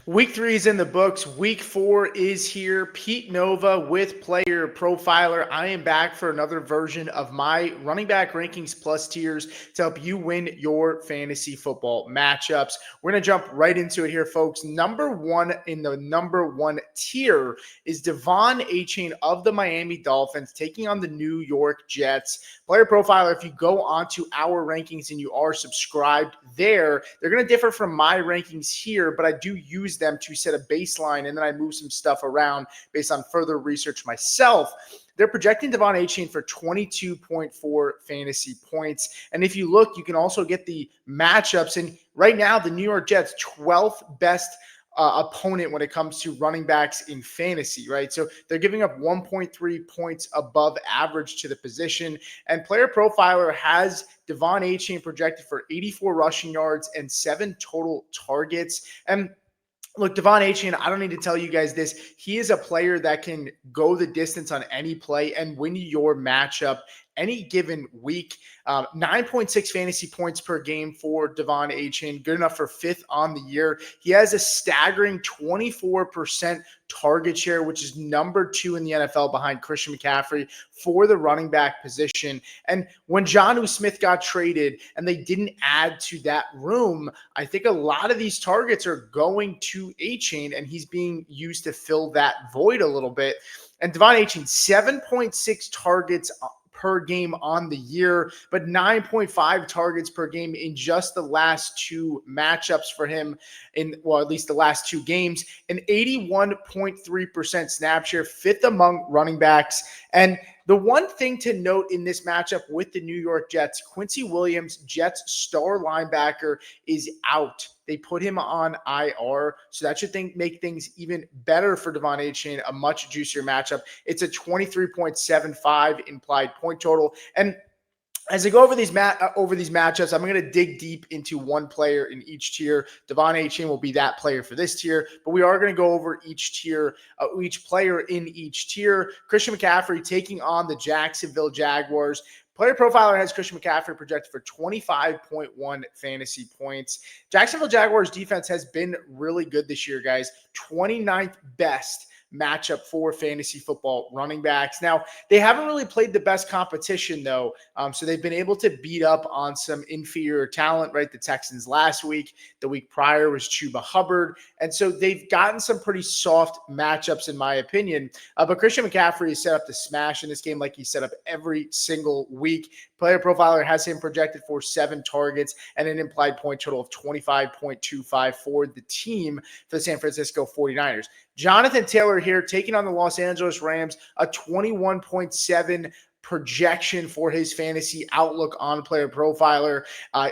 Week 3 is in the books. Week 4 is here. Pete Nova with Player Profiler. I am back for another version of my running back rankings plus tiers to help you win your fantasy football matchups. We're going to jump right into it here, folks. Number one in the number one tier is Devon Achane of the Miami Dolphins taking on the New York Jets. Player Profiler, if you go onto our rankings and you are subscribed there, they're going to differ from my rankings here, but I do use them to set a baseline, and then I move some stuff around based on further research myself. They're projecting Devon Achane for 22.4 fantasy points. And if you look, you can also get the matchups. And right now, the New York Jets, 12th best opponent when it comes to running backs in fantasy, right? So they're giving up 1.3 points above average to the position. And Player Profiler has Devon Achane projected for 84 rushing yards and 7 total targets. And look, Devon Achane, I don't need to tell you guys this. He is a player that can go the distance on any play and win your matchup any given week. 9.6 fantasy points per game for Devon Achane, good enough for 5th on the year. He has a staggering 24% target share, which is number 2 in the NFL behind Christian McCaffrey for the running back position. And when Jonnu Smith got traded and they didn't add to that room, I think a lot of these targets are going to Achane, and he's being used to fill that void a little bit. And Devon Achane, 7.6 targets per game on the year, but 9.5 targets per game in just the last 2 matchups for him at least the last 2 games, an 81.3% snap share, 5th among running backs. And the one thing to note in this matchup with the New York Jets, Quincy Williams, Jets star linebacker, is out. They put him on IR, so that should make things even better for Devon Achane, a much juicier matchup. It's a 23.75 implied point total. And as I go over these matchups, I'm going to dig deep into one player in each tier. Devon Achane will be that player for this tier, but we are going to go over each tier, each player in each tier. Christian McCaffrey taking on the Jacksonville Jaguars. Player Profiler has Christian McCaffrey projected for 25.1 fantasy points. Jacksonville Jaguars defense has been really good this year, guys. 29th best matchup for fantasy football running backs. Now, they haven't really played the best competition, though, so they've been able to beat up on some inferior talent, right? The Texans last week. The week prior was Chuba Hubbard. And so they've gotten some pretty soft matchups, in my opinion. But Christian McCaffrey is set up to smash in this game like he's set up every single week. Player Profiler has him projected for 7 targets and an implied point total of 25.25 for the team for the San Francisco 49ers. Jonathan Taylor here taking on the Los Angeles Rams, a 21.7 projection for his fantasy outlook on Player Profiler.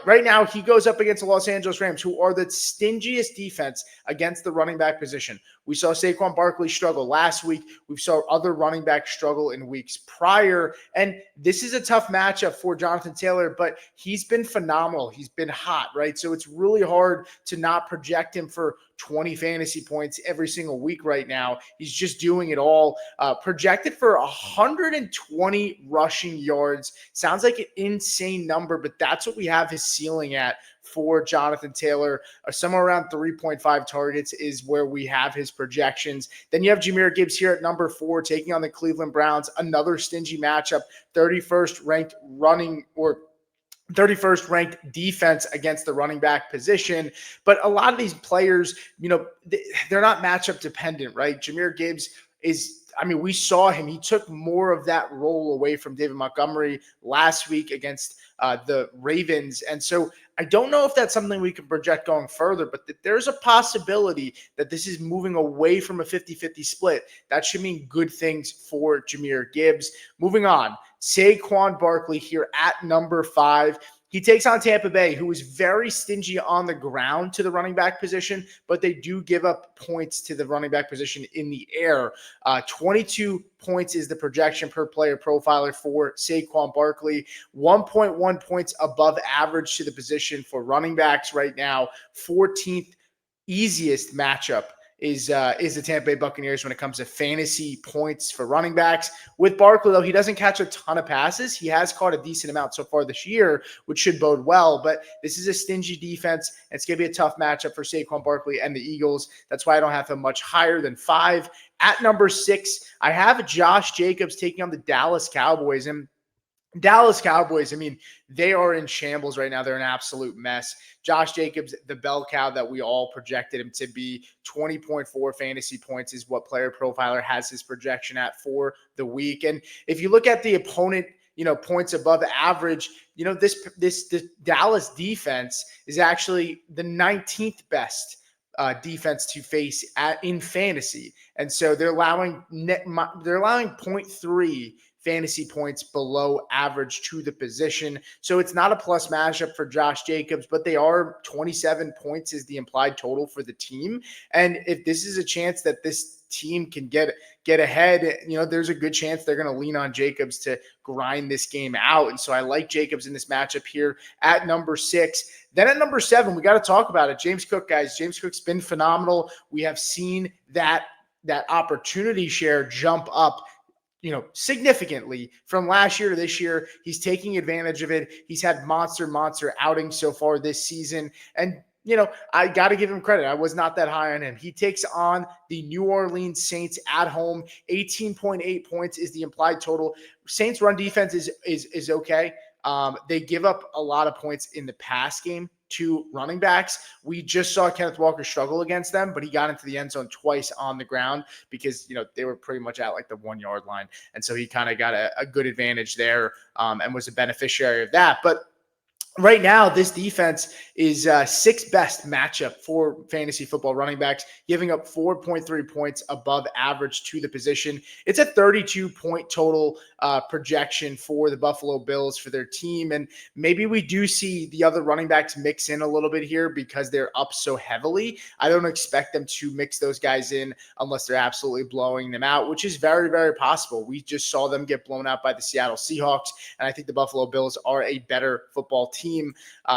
Right now, he goes up against the Los Angeles Rams, who are the stingiest defense against the running back position. We saw Saquon Barkley struggle last week. We saw other running backs struggle in weeks prior. And this is a tough matchup for Jonathan Taylor, but he's been phenomenal. He's been hot, right? So it's really hard to not project him for 20 fantasy points every single week right now. He's just doing it all. Projected for 120 rushing yards. Sounds like an insane number, but that's what we have his ceiling at for Jonathan Taylor. Somewhere around 3.5 targets is where we have his projections. Then you have Jahmyr Gibbs here at number 4 taking on the Cleveland Browns. Another stingy matchup, 31st ranked defense against the running back position. But a lot of these players, they're not matchup dependent, right? Jahmyr Gibbs we saw him. He took more of that role away from David Montgomery last week against the Ravens. And so I don't know if that's something we can project going further, but there's a possibility that this is moving away from a 50-50 split. That should mean good things for Jahmyr Gibbs. Moving on, Saquon Barkley here at number 5. He takes on Tampa Bay, who is very stingy on the ground to the running back position, but they do give up points to the running back position in the air. 22 points is the projection per Player Profiler for Saquon Barkley. 1.1 points above average to the position for running backs right now. 14th easiest matchup is the Tampa Bay Buccaneers when it comes to fantasy points for running backs. With Barkley, though, he doesn't catch a ton of passes. He has caught a decent amount so far this year, which should bode well. But this is a stingy defense. And it's going to be a tough matchup for Saquon Barkley and the Eagles. That's why I don't have him much higher than 5. At number 6, I have Josh Jacobs taking on the Dallas Cowboys. And Dallas Cowboys, I mean, they are in shambles right now. They're an absolute mess. Josh Jacobs, the bell cow that we all projected him to be, 20.4 fantasy points is what Player Profiler has his projection at for the week. And if you look at the opponent, points above average, this Dallas defense is actually the 19th best defense to face in fantasy. And so they're allowing 0.3 fantasy points below average to the position. So it's not a plus matchup for Josh Jacobs, but they are 27 points is the implied total for the team. And if this is a chance that this team can get ahead, there's a good chance they're going to lean on Jacobs to grind this game out. And so I like Jacobs in this matchup here at number 6. Then at number 7, we got to talk about it. James Cook, guys. James Cook's been phenomenal. We have seen that opportunity share jump up significantly from last year to this year. He's taking advantage of it. He's had monster outings so far this season. And, I got to give him credit. I was not that high on him. He takes on the New Orleans Saints at home. 18.8 points is the implied total. Saints run defense is okay. They give up a lot of points in the pass game to running backs. We just saw Kenneth Walker struggle against them, but he got into the end zone twice on the ground because, they were pretty much at like the 1 yard line. And so he kind of got a good advantage there and was a beneficiary of that. But right now, this defense is 6th best matchup for fantasy football running backs, giving up 4.3 points above average to the position. It's a 32-point total projection for the Buffalo Bills for their team. And maybe we do see the other running backs mix in a little bit here because they're up so heavily. I don't expect them to mix those guys in unless they're absolutely blowing them out, which is very, very possible. We just saw them get blown out by the Seattle Seahawks, and I think the Buffalo Bills are a better football team.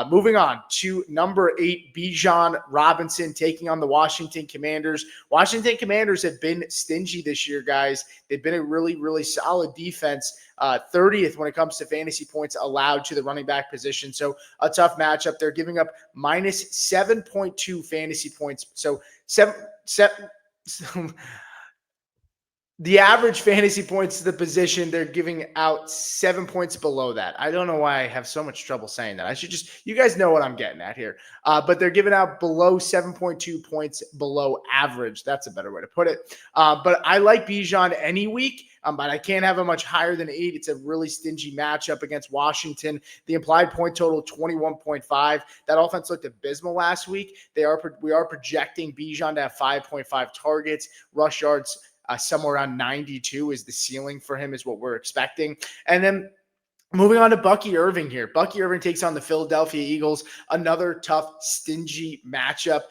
Moving on to number 8, Bijan Robinson taking on the Washington Commanders. Washington Commanders have been stingy this year, guys. They've been a really, really solid defense. 30th when it comes to fantasy points allowed to the running back position. So a tough matchup. They're giving up minus 7.2 fantasy points. So the average fantasy points to the position, they're giving out 7 points below that. I don't know why I have so much trouble saying that. You guys know what I'm getting at here. But they're giving out below 7.2 points below average. That's a better way to put it. But I like Bijan any week, but I can't have him much higher than 8. It's a really stingy matchup against Washington. The implied point total, 21.5. That offense looked abysmal last week. We are projecting Bijan to have 5.5 targets, rush yards, somewhere around 92 is the ceiling for him, is what we're expecting. And then moving on to Bucky Irving here. Bucky Irving takes on the Philadelphia Eagles, another tough, stingy matchup.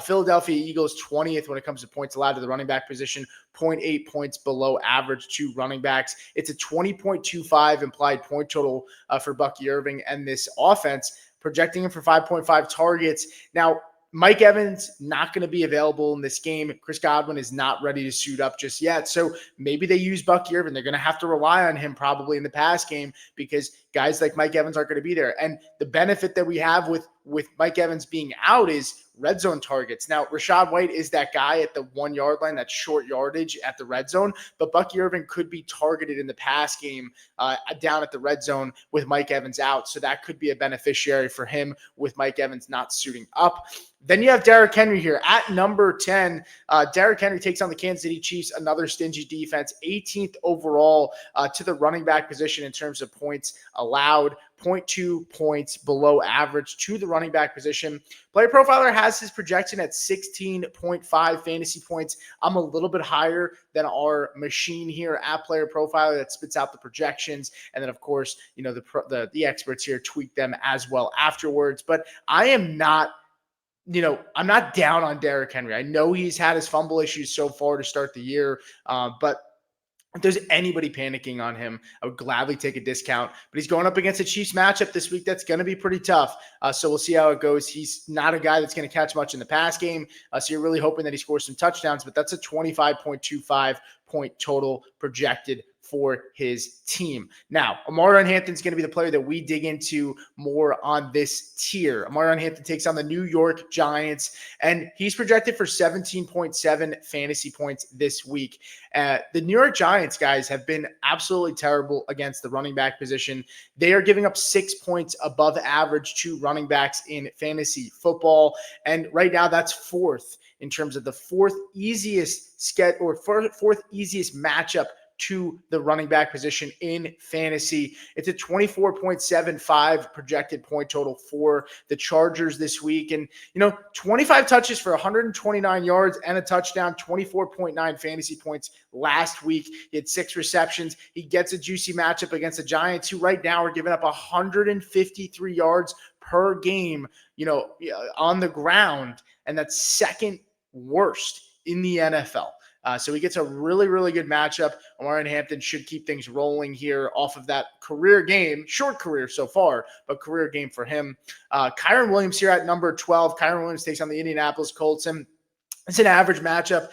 Philadelphia Eagles 20th when it comes to points allowed to the running back position, 0.8 points below average to running backs. It's a 20.25 implied point total for Bucky Irving and this offense, projecting him for 5.5 targets. Now, Mike Evans not going to be available in this game. Chris Godwin is not ready to suit up just yet. So maybe they use Bucky Irving. They're going to have to rely on him probably in the pass game because guys like Mike Evans aren't going to be there. And the benefit that we have with Mike Evans being out is red zone targets. Now, Rachaad White is that guy at the 1 yard line, that short yardage at the red zone, but Bucky Irving could be targeted in the pass game down at the red zone with Mike Evans out. So that could be a beneficiary for him with Mike Evans not suiting up. Then you have Derrick Henry here at number 10. Derrick Henry takes on the Kansas City Chiefs, another stingy defense, 18th overall to the running back position in terms of points allowed, 0.2 points below average to the running back position. Player Profiler has his projection at 16.5 fantasy points. I'm a little bit higher than our machine here at Player Profiler that spits out the projections. And then, of course, the experts here tweak them as well afterwards. But I am not I'm not down on Derrick Henry. I know he's had his fumble issues so far to start the year, but if there's anybody panicking on him, I would gladly take a discount. But he's going up against a Chiefs matchup this week that's going to be pretty tough. So we'll see how it goes. He's not a guy that's going to catch much in the pass game. So you're really hoping that he scores some touchdowns. But that's a 25.25 point total projected for his team. Now, Amarion Hampton's going to be the player that we dig into more on this tier. Amarion Hampton takes on the New York Giants, and he's projected for 17.7 fantasy points this week. The New York Giants, guys, have been absolutely terrible against the running back position. They are giving up 6 points above average to running backs in fantasy football, and right now that's fourth in terms of the fourth easiest matchup to the running back position in fantasy. It's a 24.75 projected point total for the Chargers this week. And, 25 touches for 129 yards and a touchdown, 24.9 fantasy points last week. He had 6 receptions. He gets a juicy matchup against the Giants, who right now are giving up 153 yards per game, on the ground. And that's second worst in the NFL. So he gets a really, really good matchup. Amarion Hampton should keep things rolling here off of that career game. Short career so far, but career game for him. Kyren Williams here at number 12. Kyren Williams takes on the Indianapolis Colts. And it's an average matchup.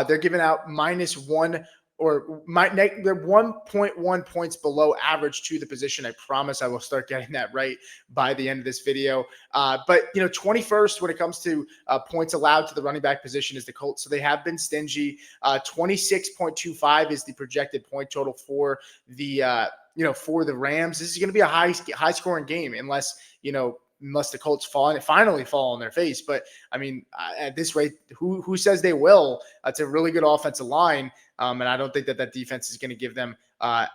They're giving out -1 or they're 1.1 points below average to the position. I promise I will start getting that right by the end of this video. But 21st when it comes to points allowed to the running back position is the Colts. So they have been stingy. 26.25 is the projected point total for the for the Rams. This is going to be a high scoring game unless the Colts finally fall on their face. But I mean, at this rate, who says they will? It's a really good offensive line. And I don't think that defense is going to give them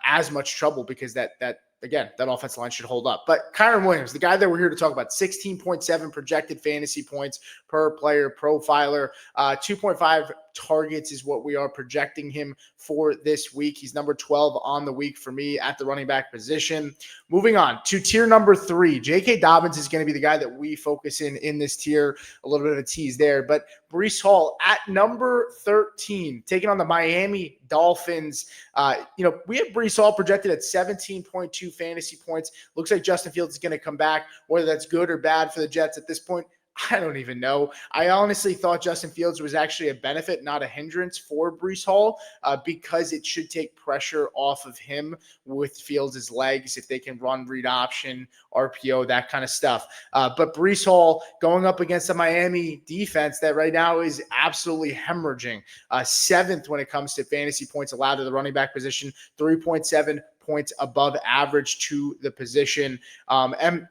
as much trouble because that offensive line should hold up. But Kyren Williams, the guy that we're here to talk about, 16.7 projected fantasy points per player profiler, 2.5 targets is what we are projecting him for this week. He's number 12 on the week for me at the running back position. Moving on to tier number 3, J.K. Dobbins is going to be the guy that we focus in this tier. A little bit of a tease there, but Breece Hall at number 13, taking on the Miami Dolphins. We have Breece Hall projected at 17.2 fantasy points. Looks like Justin Fields is going to come back. Whether that's good or bad for the Jets at this point, I don't even know. I honestly thought Justin Fields was actually a benefit, not a hindrance for Breece Hall, because it should take pressure off of him with Fields' legs if they can run read option, RPO, that kind of stuff. But Breece Hall going up against the Miami defense that right now is absolutely hemorrhaging. 7th when it comes to fantasy points allowed to the running back position, 3.7 points above average to the position. And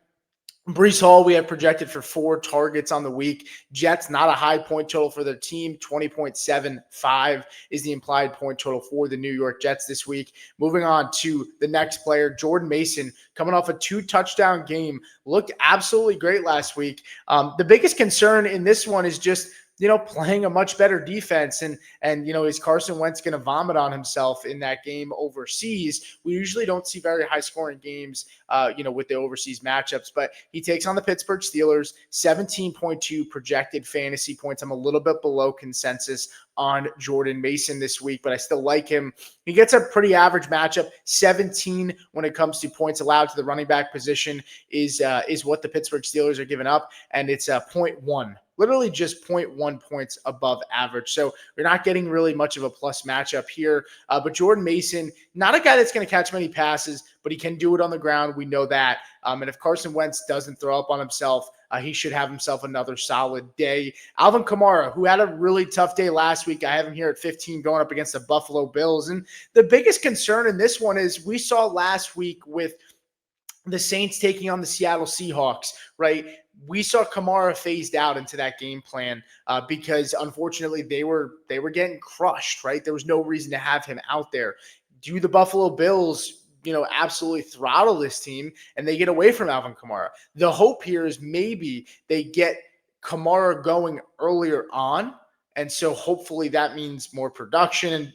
Breece Hall, we have projected for 4 targets on the week. Jets, not a high point total for their team. 20.75 is the implied point total for the New York Jets this week. Moving on to the next player, Jordan Mason, coming off a 2-touchdown game. Looked absolutely great last week. The biggest concern in this one is just playing a much better defense. And is Carson Wentz going to vomit on himself in that game overseas? We usually don't see very high scoring games, with the overseas matchups, but he takes on the Pittsburgh Steelers, 17.2 projected fantasy points. I'm a little bit below consensus on Jordan Mason this week, but I still like him. He gets a pretty average matchup. 17 when it comes to points allowed to the running back position is what the Pittsburgh Steelers are giving up, and it's 0.1. Literally just 0.1 points above average. So we're not getting really much of a plus matchup here. But Jordan Mason, not a guy that's going to catch many passes, but he can do it on the ground. We know that. And if Carson Wentz doesn't throw up on himself, he should have himself another solid day. Alvin Kamara, who had a really tough day last week. I have him here at 15 going up against the Buffalo Bills. And the biggest concern in this one is we saw last week with the Saints taking on the Seattle Seahawks, right? We saw Kamara phased out into that game plan because unfortunately they were getting crushed, right? There was no reason to have him out there. Do the Buffalo Bills absolutely throttle this team and they get away from Alvin Kamara? The hope here is maybe they get Kamara going earlier on And so hopefully that means more production.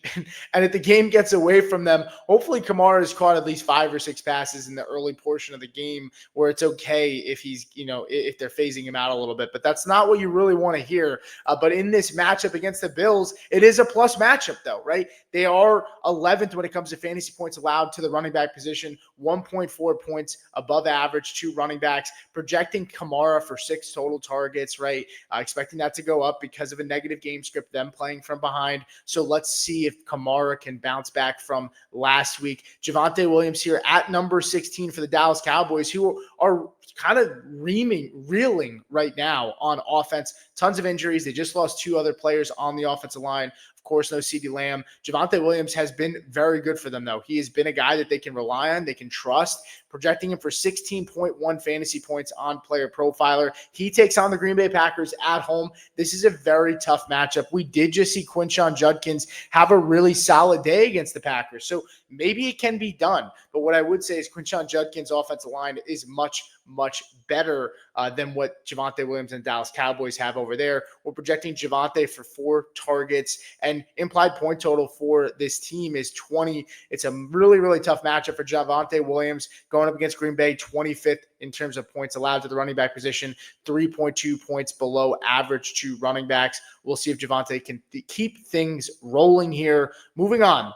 And if the game gets away from them, hopefully Kamara has caught at least 5 or 6 passes in the early portion of the game where it's okay if he's, if they're phasing him out a little bit. But that's not what you really want to hear. But in this matchup against the Bills, it is a plus matchup though, right? They are 11th when it comes to fantasy points allowed to the running back position, 1.4 points above average to running backs, projecting Kamara for 6 total targets, right? Expecting that to go up because of a negative game script, them playing from behind. So let's see if Kamara can bounce back from last week. Javonte Williams here at number 16 for the Dallas Cowboys, who are kind of reeling right now on offense. Tons of injuries. They just lost 2 other players on the offensive line. Of course, no CeeDee Lamb. Javonte Williams has been very good for them, though. He has been a guy that they can rely on, they can trust, projecting him for 16.1 fantasy points on Player Profiler. He takes on the Green Bay Packers at home. This is a very tough matchup. We did just see Quinshon Judkins have a really solid day against the Packers, so maybe it can be done. But what I would say is Quinshon Judkins' offensive line is much better than what Javonte Williams and Dallas Cowboys have over there. We're projecting Javonte for 4 targets, and implied point total for this team is 20. It's a really tough matchup for Javonte Williams going up against Green Bay, 25th in terms of points allowed to the running back position, 3.2 points below average to running backs. We'll see if Javonte can keep things rolling here. Moving on.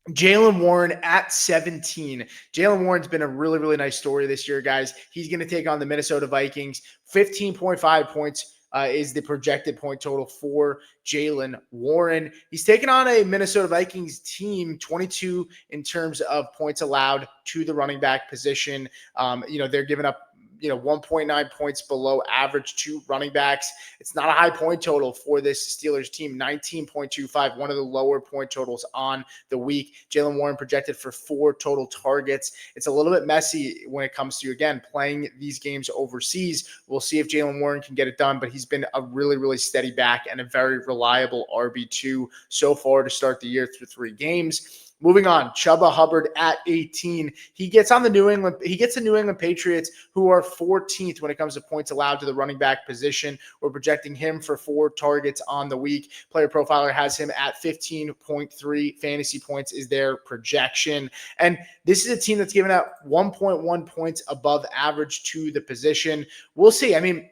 Jaylen Warren at 17. Jaylen Warren's been a really nice story this year, guys. He's going to take on the Minnesota Vikings. 15.5 points is the projected point total for Jaylen Warren. He's taken on a Minnesota Vikings team, 22 in terms of points allowed to the running back position. They're giving up 1.9 points below average to running backs. It's not a high point total for this Steelers team, 19.25, one of the lower point totals on the week. Jaylen Warren projected for 4 total targets. It's a little bit messy when it comes to, again, playing these games overseas. We'll see if Jaylen Warren can get it done, but he's been a really steady back and a very reliable RB2 so far to start the year through 3 games. Moving on, Chuba Hubbard at 18. He gets the New England Patriots, who are 14th when it comes to points allowed to the running back position. We're projecting him for 4 targets on the week. Player Profiler has him at 15.3 fantasy points is their projection. And this is a team that's given out 1.1 points above average to the position. We'll see. I mean,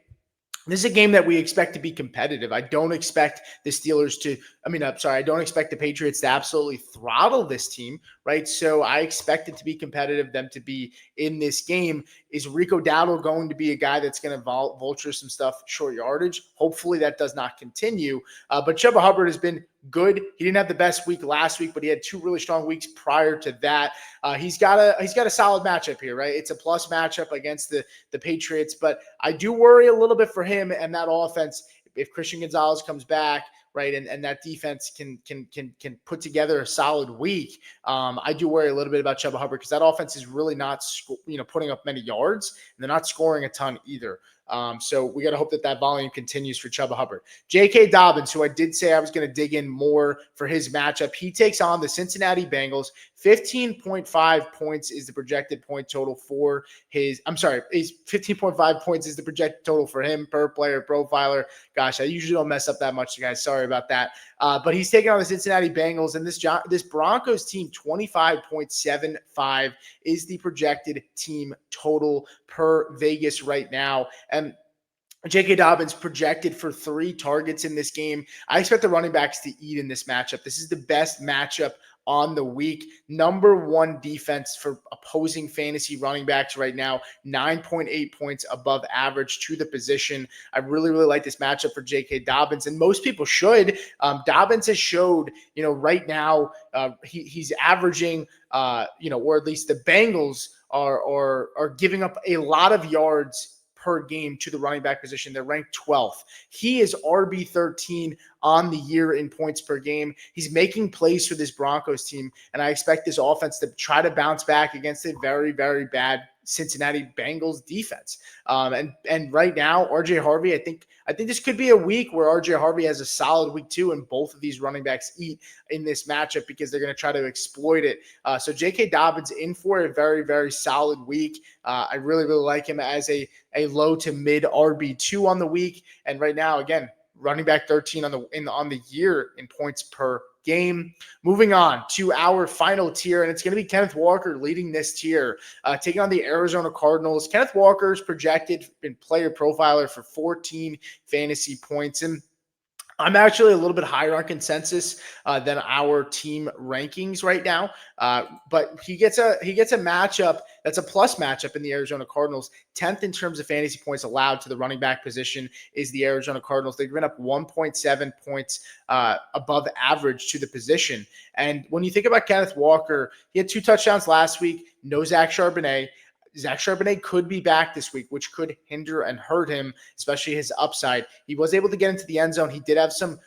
this is a game that we expect to be competitive. I don't expect the I don't expect the Patriots to absolutely throttle this team, right? So I expect it to be competitive, them to be in this game. Is Rico Dowdle going to be a guy that's going to vulture some stuff short yardage? Hopefully that does not continue. But Chuba Hubbard has been good. He didn't have the best week last week, but he had 2 really strong weeks prior to that. He's got a solid matchup here, right? It's a plus matchup against the Patriots, but I do worry a little bit for him and that offense if Christian Gonzalez comes back, right, and that defense can put together a solid week. I do worry a little bit about Chuba Hubbard because that offense is really not putting up many yards, and they're not scoring a ton either. So we got to hope that volume continues for Chuba Hubbard. J.K. Dobbins, who I did say I was going to dig in more for his matchup, he takes on the Cincinnati Bengals. 15.5 points is the projected point total for his. 15.5 points is the projected total for him per Player Profiler. Gosh, I usually don't mess up that much, guys. Sorry about that. But he's taking on the Cincinnati Bengals, and this Broncos team, 25.75 is the projected team total per Vegas right now. And J.K. Dobbins projected for 3 targets in this game. I expect the running backs to eat in this matchup. This is the best matchup on the week. Number 1 defense for opposing fantasy running backs right now, 9.8 points above average to the position. I really like this matchup for J.K. Dobbins, and most people should. Dobbins has showed, right now he's averaging, or at least the Bengals are giving up a lot of yards per game to the running back position. They're ranked 12th. He is RB13 on the year in points per game. He's making plays for this Broncos team, and I expect this offense to try to bounce back against a very bad Cincinnati Bengals defense. And right now, RJ Harvey, I think this could be a week where RJ Harvey has a solid week too, and both of these running backs eat in this matchup because they're going to try to exploit it. So J.K. Dobbins in for a very solid week. I really like him as a low to mid RB2 on the week. And right now, again, running back 13 on the year in points per game. Moving on to our final tier, and it's going to be Kenneth Walker leading this tier, taking on the Arizona Cardinals. Kenneth Walker is projected in Player Profiler for 14 fantasy points, and I'm actually a little bit higher on consensus than our team rankings right now, but he gets a matchup that's a plus matchup in the Arizona Cardinals. 10th in terms of fantasy points allowed to the running back position is the Arizona Cardinals. They've given up 1.7 points above average to the position. And when you think about Kenneth Walker, he had 2 touchdowns last week. No Zach Charbonnet. Zach Charbonnet could be back this week, which could hinder and hurt him, especially his upside. He was able to get into the end zone. He did have some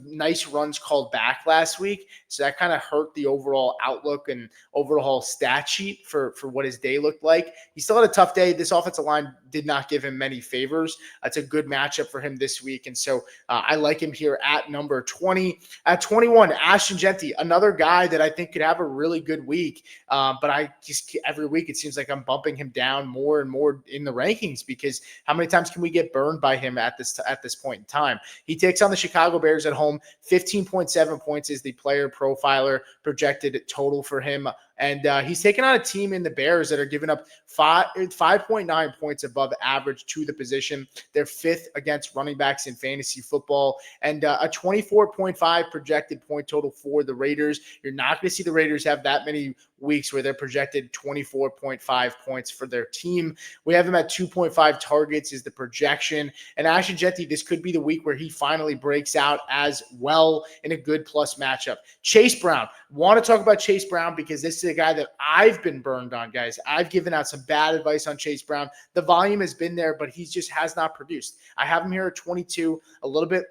nice runs called back last week, so that kind of hurt the overall outlook and overall stat sheet for what his day looked like. He still had a tough day. This offensive line did not give him many favors. It's a good matchup for him this week, and so I like him here at number 20. At 21, Ashton Jeanty, another guy that I think could have a really good week, but I just every week it seems like I'm bumping him down more and more in the rankings, because how many times can we get burned by him at this point in time? He takes on the Chicago Bears at home. 15.7 points is the Player Profiler projected total for him. And he's taken on a team in the Bears that are giving up 5.9 points above average to the position. They're 5th against running backs in fantasy football, and a 24.5 projected point total for the Raiders. You're not going to see the Raiders have that many weeks where they're projected 24.5 points for their team. We have him at 2.5 targets is the projection. And Ashton Jeanty, this could be the week where he finally breaks out as well in a good plus matchup. Chase Brown. Want to talk about Chase Brown because this is a guy that I've been burned on, guys. I've given out some bad advice on Chase Brown. The volume has been there, but he just has not produced. I have him here at 22, a little bit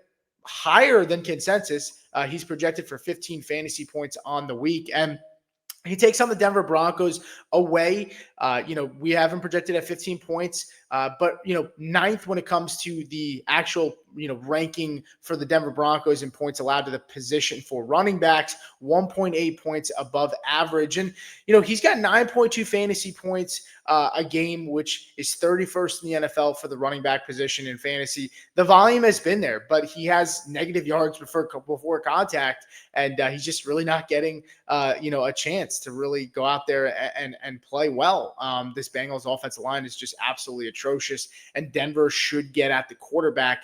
higher than consensus. He's projected for 15 fantasy points on the week, and he takes on the Denver Broncos away. We have him projected at 15 points, but, 9th when it comes to the actual, ranking for the Denver Broncos in points allowed to the position for running backs, 1.8 points above average. And, he's got 9.2 fantasy points a game, which is 31st in the NFL for the running back position in fantasy. The volume has been there, but he has negative yards before contact, and he's just really not getting, a chance to really go out there and play well. This Bengals offensive line is just absolutely atrocious, and Denver should get at the quarterback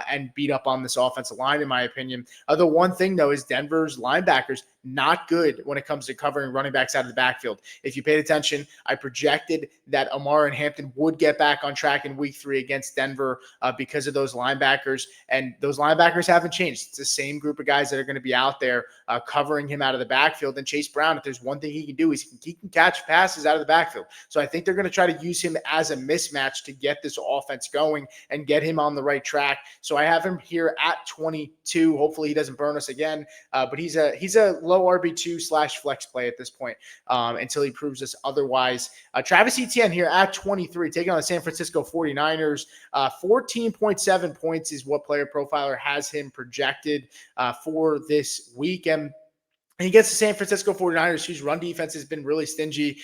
and beat up on this offensive line, in my opinion. The one thing, though, is Denver's linebackers not good when it comes to covering running backs out of the backfield. If you paid attention, I projected that Amar and Hampton would get back on track in week 3 against Denver because of those linebackers, and those linebackers haven't changed. It's the same group of guys that are going to be out there covering him out of the backfield. And Chase Brown, if there's one thing he can do, is he can catch passes out of the backfield. So I think they're going to try to use him as a mismatch to get this offense going and get him on the right track. So I have him here at 22. Hopefully he doesn't burn us again, but he's a low RB2/flex play at this point until he proves us otherwise. Travis Etienne here at 23, taking on the San Francisco 49ers. 14.7 points is what Player Profiler has him projected for this weekend. He gets the San Francisco 49ers, whose run defense has been really stingy.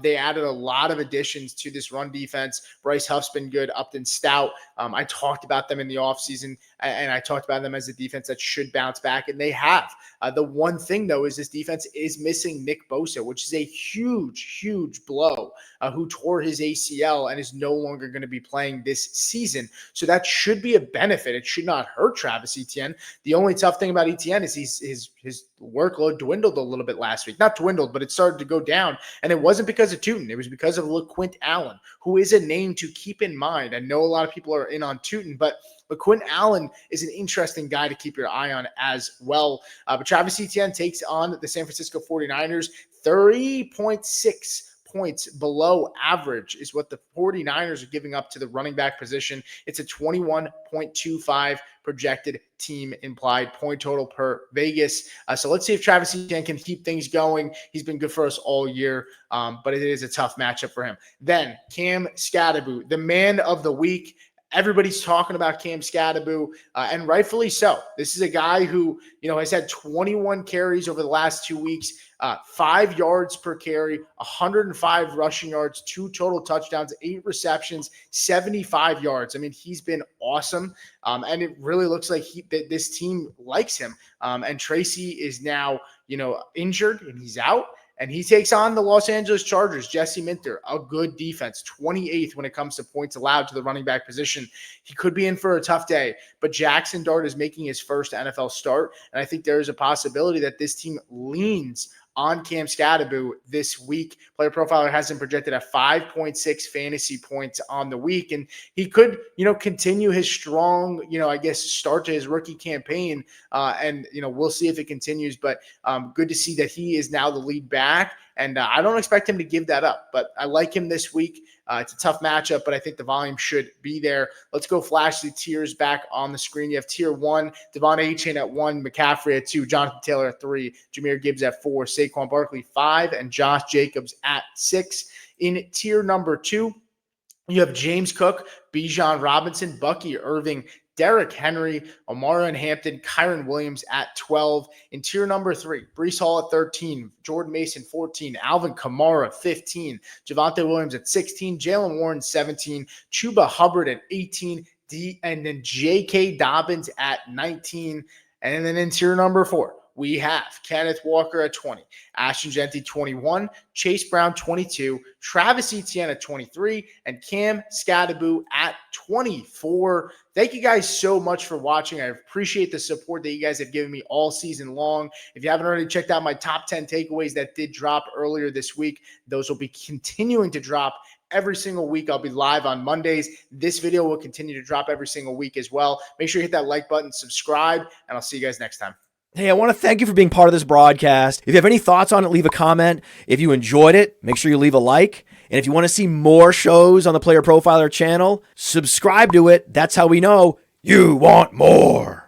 They added a lot of additions to this run defense. Bryce Huff's been good. Upton Stout. I talked about them in the offseason, and I talked about them as a defense that should bounce back, and they have. The one thing, though, is this defense is missing Nick Bosa, which is a huge, huge blow, who tore his ACL and is no longer going to be playing this season. So that should be a benefit. It should not hurt Travis Etienne. The only tough thing about Etienne is his workload dwindled a little bit last week. Not dwindled, but it started to go down. And it wasn't because of Tootin. It was because of LaQuint Allen, who is a name to keep in mind. I know a lot of people are in on Tootin, but LaQuint Allen is an interesting guy to keep your eye on as well. But Travis Etienne takes on the San Francisco 49ers, 30.6 points below average is what the 49ers are giving up to the running back position. It's a 21.25 projected team implied point total per Vegas. So let's see if Travis Etienne can keep things going. He's been good for us all year, but it is a tough matchup for him. Then Cam Skattebo, the man of the week, Everybody's talking about Cam Skattebo, and rightfully so. This is a guy who, has had 21 carries over the last 2 weeks, 5 yards per carry, 105 rushing yards, 2 total touchdowns, 8 receptions, 75 yards. I mean, he's been awesome, and it really looks like this team likes him. And Tracy is now, injured and he's out. And he takes on the Los Angeles Chargers, Jesse Minter, a good defense, 28th when it comes to points allowed to the running back position. He could be in for a tough day, but Jackson Dart is making his first NFL start, and I think there is a possibility that this team leans on Cam Skattebo this week. Player Profiler has him projected at 5.6 fantasy points on the week, and he could, continue his strong, start to his rookie campaign, and we'll see if it continues, but good to see that he is now the lead back, and I don't expect him to give that up, but I like him this week. It's a tough matchup, but I think the volume should be there. Let's go flash the tiers back on the screen. You have tier 1, Devon Achane at 1, McCaffrey at 2, Jonathan Taylor at 3, Jahmyr Gibbs at 4, Saquon Barkley 5, and Josh Jacobs at 6. In tier number 2, you have James Cook, Bijan Robinson, Bucky Irving, Derrick Henry, Omar and Hampton, Kyron Williams at 12. In tier number 3, Breece Hall at 13, Jordan Mason 14, Alvin Kamara 15, Javonte Williams at 16, Jalen Warren 17, Chuba Hubbard at 18, and then J.K. Dobbins at 19. And then in tier number 4, we have Kenneth Walker at 20, Ashton Jeanty 21, Chase Brown 22, Travis Etienne at 23, and Cam Skattebo at 24. Thank you guys so much for watching. I appreciate the support that you guys have given me all season long. If you haven't already checked out my top 10 takeaways that did drop earlier this week, those will be continuing to drop every single week. I'll be live on Mondays. This video will continue to drop every single week as well. Make sure you hit that like button, subscribe, and I'll see you guys next time. Hey, I want to thank you for being part of this broadcast. If you have any thoughts on it, leave a comment. If you enjoyed it, make sure you leave a like. And if you want to see more shows on the Player Profiler channel, subscribe to it. That's how we know you want more.